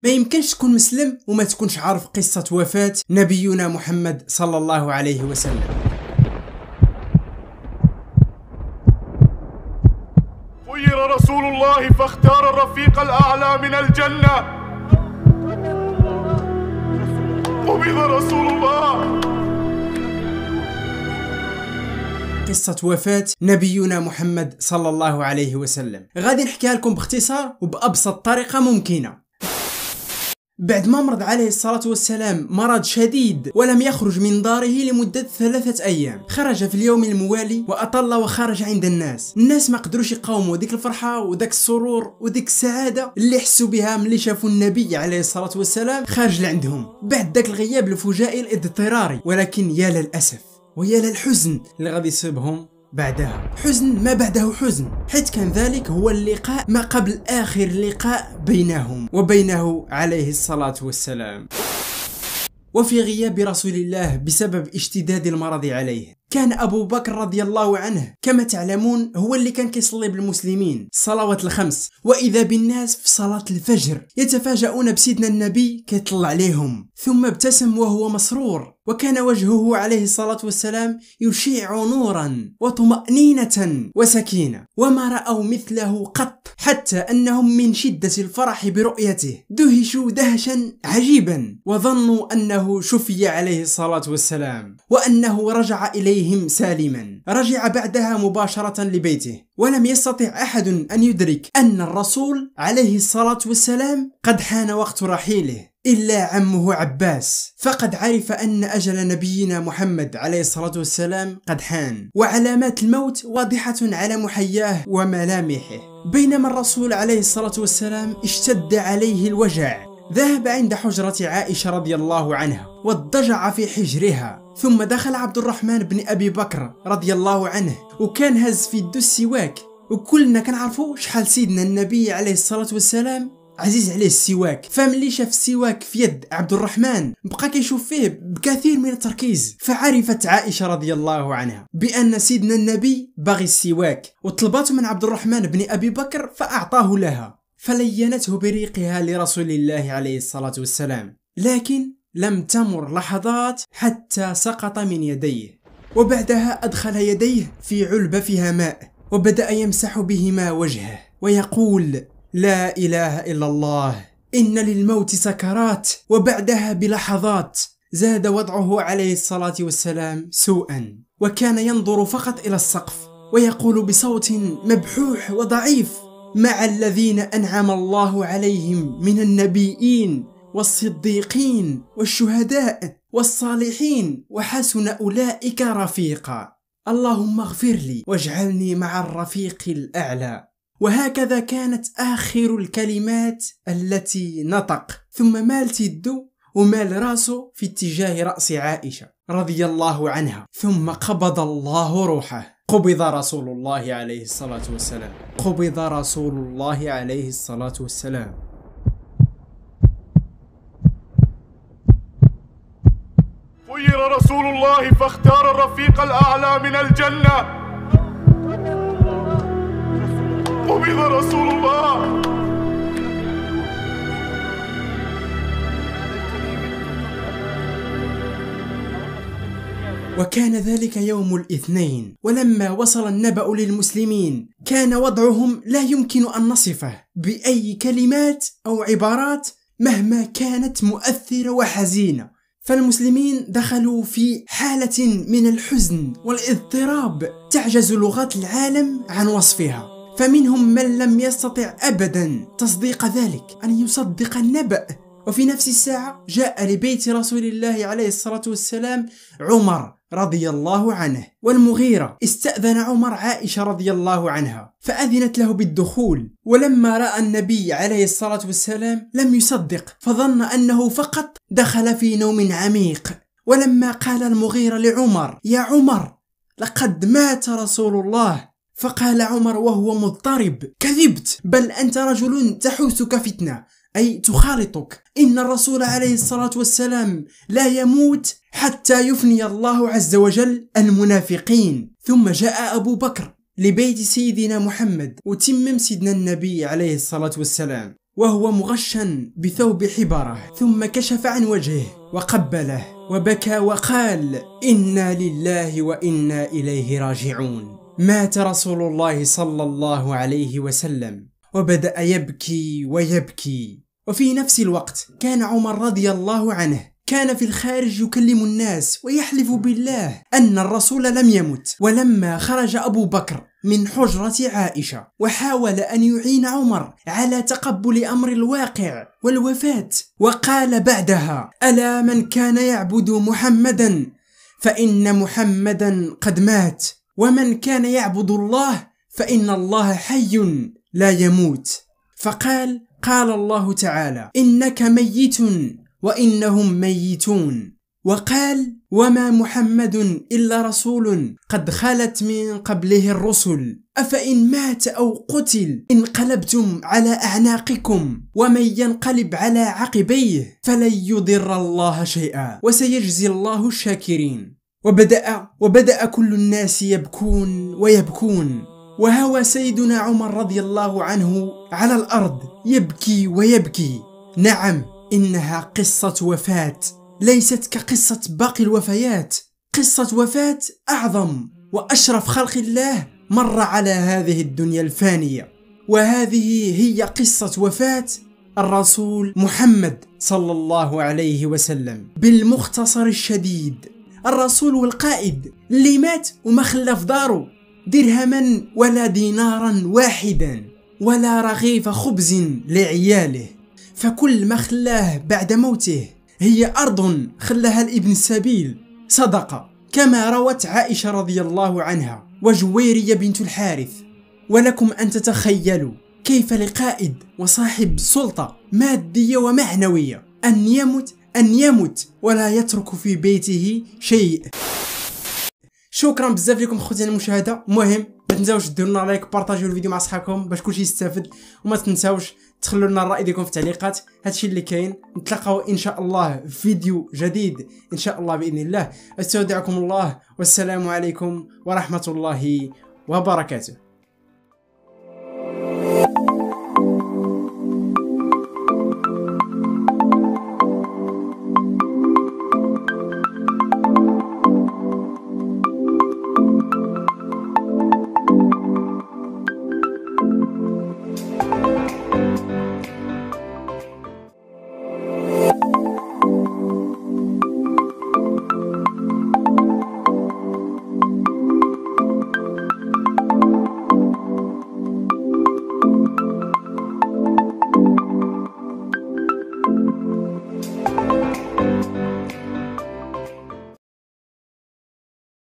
ما يمكنش تكون مسلم وما تكونش عارف قصة وفاة نبينا محمد صلى الله عليه وسلم. خير رسول الله فاختار الرفيق الأعلى من الجنة. قبض رسول الله. قصة وفاة نبينا محمد صلى الله عليه وسلم غادي نحكيها لكم باختصار وبأبسط طريقة ممكنة. بعد ما مرض عليه الصلاة والسلام مرض شديد ولم يخرج من داره لمدة 3 أيام، خرج في اليوم الموالي وأطل وخرج عند الناس ما قدروش يقاوموا ديك الفرحة وداك السرور وديك السعادة اللي حسوا بها ملي شافوا النبي عليه الصلاة والسلام خارج لعندهم بعد داك الغياب الفجائي الاضطراري. ولكن يا للأسف ويا للحزن اللي غادي يصيبهم بعدها، حزن ما بعده حزن، حيث كان ذلك هو اللقاء ما قبل آخر لقاء بينهم وبينه عليه الصلاة والسلام. وفي غياب رسول الله بسبب اشتداد المرض عليه، كان أبو بكر رضي الله عنه كما تعلمون هو اللي كان كيصلي بالمسلمين الصلوات الخمس، وإذا بالناس في صلاة الفجر يتفاجؤون بسيدنا النبي كيطلع عليهم، ثم ابتسم وهو مسرور، وكان وجهه عليه الصلاة والسلام يشيع نورا وطمأنينة وسكينة، وما رأوا مثله قط، حتى أنهم من شدة الفرح برؤيته دهشوا دهشا عجيبا وظنوا أنه شفي عليه الصلاة والسلام وأنه رجع إليهم سالما. رجع بعدها مباشرة لبيته، ولم يستطع أحد أن يدرك أن الرسول عليه الصلاة والسلام قد حان وقت رحيله إلا عمه عباس، فقد عرف أن أجل نبينا محمد عليه الصلاة والسلام قد حان، وعلامات الموت واضحة على محياه وملامحه. بينما الرسول عليه الصلاة والسلام اشتد عليه الوجع، ذهب عند حجرة عائشة رضي الله عنها واضطجع في حجرها، ثم دخل عبد الرحمن بن أبي بكر رضي الله عنه وكان هز في يده السواك، وكلنا كنعرفوا شحال سيدنا النبي عليه الصلاة والسلام عزيز عليه السواك. فملي شاف السواك في يد عبد الرحمن بقى كيشوف فيه بكثير من التركيز، فعرفت عائشة رضي الله عنها بأن سيدنا النبي باغي السواك، وطلبته من عبد الرحمن بن أبي بكر فأعطاه لها، فلينته بريقها لرسول الله عليه الصلاة والسلام. لكن لم تمر لحظات حتى سقط من يديه، وبعدها أدخل يديه في علبة فيها ماء وبدأ يمسح بهما وجهه ويقول: لا إله إلا الله، إن للموت سكرات. وبعدها بلحظات زاد وضعه عليه الصلاة والسلام سوءا، وكان ينظر فقط إلى السقف ويقول بصوت مبحوح وضعيف: مع الذين أنعم الله عليهم من النبيين والصديقين والشهداء والصالحين وحسن أولئك رفيقا، اللهم اغفر لي واجعلني مع الرفيق الأعلى. وهكذا كانت آخر الكلمات التي نطق، ثم مالت يده ومال راسه في اتجاه رأس عائشة رضي الله عنها، ثم قبض الله روحه. قبض رسول الله عليه الصلاة والسلام، قبض رسول الله عليه الصلاة والسلام. خير رسول الله فاختار الرفيق الأعلى من الجنة. قبض رسول الله. وكان ذلك يوم الاثنين، ولما وصل النبأ للمسلمين كان وضعهم لا يمكن أن نصفه بأي كلمات أو عبارات مهما كانت مؤثرة وحزينة. فالمسلمين دخلوا في حالة من الحزن والاضطراب تعجز لغات العالم عن وصفها، فمنهم من لم يستطع أبدا تصديق ذلك، أن يصدق النبأ. وفي نفس الساعة جاء لبيت رسول الله عليه الصلاة والسلام عمر رضي الله عنه، والمغيرة استأذن عمر عائشة رضي الله عنها فأذنت له بالدخول، ولما رأى النبي عليه الصلاة والسلام لم يصدق، فظن أنه فقط دخل في نوم عميق. ولما قال المغيرة لعمر: يا عمر لقد مات رسول الله، فقال عمر وهو مضطرب: كذبت، بل أنت رجل تحوسك فتنة، أي تخالطك، إن الرسول عليه الصلاة والسلام لا يموت حتى يفني الله عز وجل المنافقين. ثم جاء أبو بكر لبيت سيدنا محمد وتمم سيدنا النبي عليه الصلاة والسلام، وهو مغشى بثوب حبره، ثم كشف عن وجهه وقبله وبكى وقال: إنا لله وإنا إليه راجعون. مات رسول الله صلى الله عليه وسلم، وبدأ يبكي ويبكي. وفي نفس الوقت كان عمر رضي الله عنه كان في الخارج يكلم الناس ويحلف بالله أن الرسول لم يمت. ولما خرج أبو بكر من حجرة عائشة وحاول أن يعين عمر على تقبل أمر الواقع والوفاة، وقال بعدها: ألا من كان يعبد محمدا فإن محمدا قد مات، ومن كان يعبد الله فإن الله حي لا يموت. فقال: قال الله تعالى: إنك ميت وإنهم ميتون. وقال: وما محمد إلا رسول قد خلت من قبله الرسل، أفإن مات أو قتل انقلبتم على أعناقكم، ومن ينقلب على عقبيه فلن يضر الله شيئا وسيجزي الله الشاكرين. وبدأ كل الناس يبكون ويبكون، وهوى سيدنا عمر رضي الله عنه على الأرض يبكي ويبكي. نعم، إنها قصة وفاة، ليست كقصة باقي الوفيات، قصة وفاة أعظم وأشرف خلق الله مر على هذه الدنيا الفانية. وهذه هي قصة وفاة الرسول محمد صلى الله عليه وسلم بالمختصر الشديد. الرسول والقائد اللي مات وما خلى في داره درهما ولا دينارا واحدا ولا رغيف خبز لعياله، فكل ما خلاه بعد موته هي أرض خلاها لابن السبيل صدقة، كما روت عائشة رضي الله عنها وجويرية بنت الحارث. ولكم أن تتخيلوا كيف لقائد وصاحب سلطة مادية ومعنوية أن يمت ولا يترك في بيته شيء. شكرا بزاف لكم خوتي على المشاهده. المهم ما تنساوش ديروا لنا لايك، بارطاجيو الفيديو مع صحابكم باش كلشي يستافد، وما تنساوش تخلوا لنا الراي ديالكم في التعليقات. هادشي اللي كاين. نتلاقاو ان شاء الله في فيديو جديد ان شاء الله باذن الله. استودعكم الله والسلام عليكم ورحمه الله وبركاته.